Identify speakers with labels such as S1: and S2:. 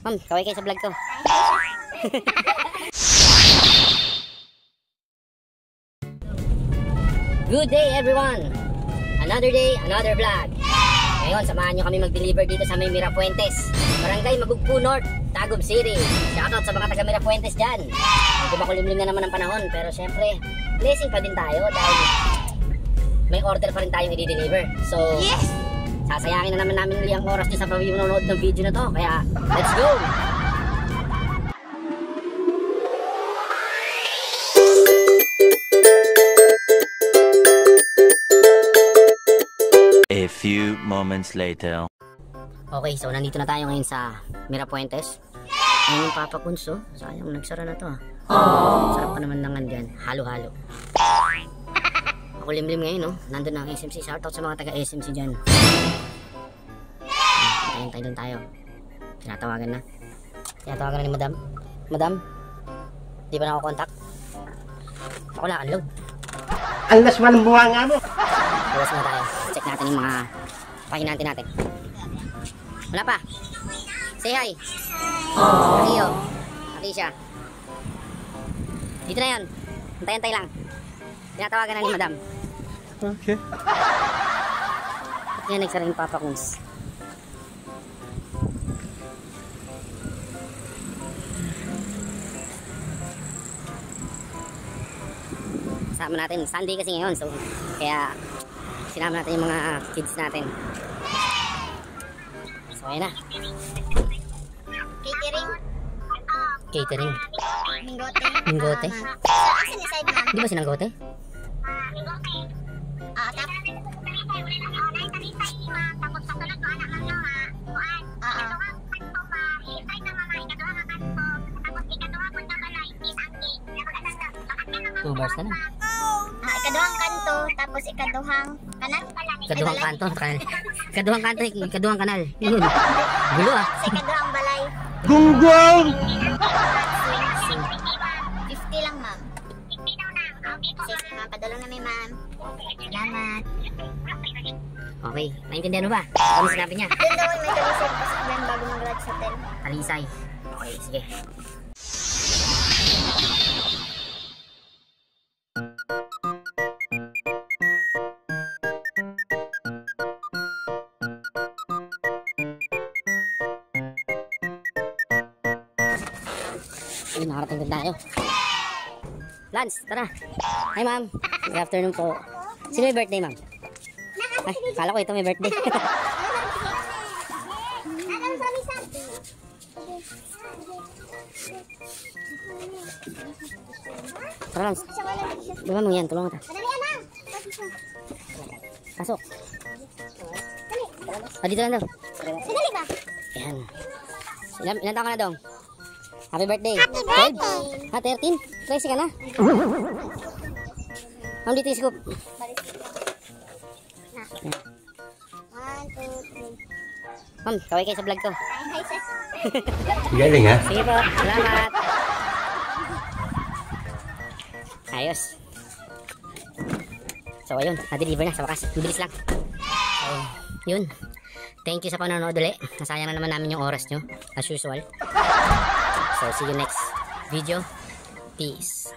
S1: Ma'am, kaway kayo sa vlog ko. Good day everyone! Another day, another vlog. Ngayon, samahan nyo kami mag-deliver dito sa may Mirafuentes, Barangay Magugpo North, Tagum City. Shoutout sa mga taga Mirafuentes dyan. Medyo makulimlim na naman ang panahon, pero syempre, blessing pa din tayo dahil may order pa rin tayong i-deliver. So, yes! Sasayangin na naman namin uli ang oras nyo sa pag-nanonood ng video na to. Kaya, let's go!
S2: A few moments later.
S1: Okay, so nandito na tayo ngayon sa Mirafuentes. Ayun yung Papa Kunso. Sayang, nagsara na to. Sarap pa naman nangan dyan. Halo-halo. Ako limlim ngayon, no? Nandun na ang SMC. Shoutout sa mga taga-SMC dyan. Tayo din tayo. Tinatawagan na. Tinatawagan na ni Madam. Madam, di ba na ako contact? Ako wala kang load.
S3: Alas walang buha nga mo.
S1: Bawas na tayo. Check natin yung mga pahinante natin. Wala pa. Say hi. Rio. Alicia. Dito na yan. Antay-antay lang. Tinatawagan na ni Madam.
S2: Okay.
S1: At yan, nagsara yung Papa Kungs. Kasama natin. Sunday kasi ngayon. So, kaya sinama natin yung mga kids natin. So, ayan na.
S4: Catering.
S1: Catering.
S4: Minggote.
S1: Minggote?
S4: Asan ni side ma'am?
S1: Di ba sinanggote? Two bars na lang.
S4: Ikaduhang kanto, tapos ikaduhang kanal.
S1: Ikaduhang kanto. Ikaduhang kanto, ikaduhang kanal. Yun. Gulo ah.
S4: Sa ikaduhang balay.
S3: Gunggong!
S4: 50 lang ma'am. Sige ma'am, padulong na may ma'am. Salamat.
S1: Okay, naintindihan mo ba? Ano sinabi niya?
S4: Doon daw may talisay pa sa plan bago mag-lodge sa hotel.
S1: Talisay. Okay, sige. Ay, nakarating din tayo. Lance, tara. Hi ma'am. Good afternoon po. Sino may birthday ma'am? Ay, kala ko ito may birthday. Tara Lance. Diba mo yan, tulungan kita. Pasok. Dito lang daw.
S4: Sadali ba?
S1: Ayan. Ilan taon ka na dong? Happy birthday.
S4: Happy birthday.
S1: 12? Ha, 13? 13 ka na? Ma'am, dito yung scoop.
S4: 1, 2, 3.
S1: Ma'am, kaway kayo sa vlog ko.
S4: Hi sir.
S3: Galing ha?
S1: Sige po, salamat. Ayos. So, ayun, na-deliver na sa wakas. Mabilis lang. So, yun. Thank you sa panonood ulit. Nasayang na naman namin yung oras nyo, as usual. So, see you next video. Peace.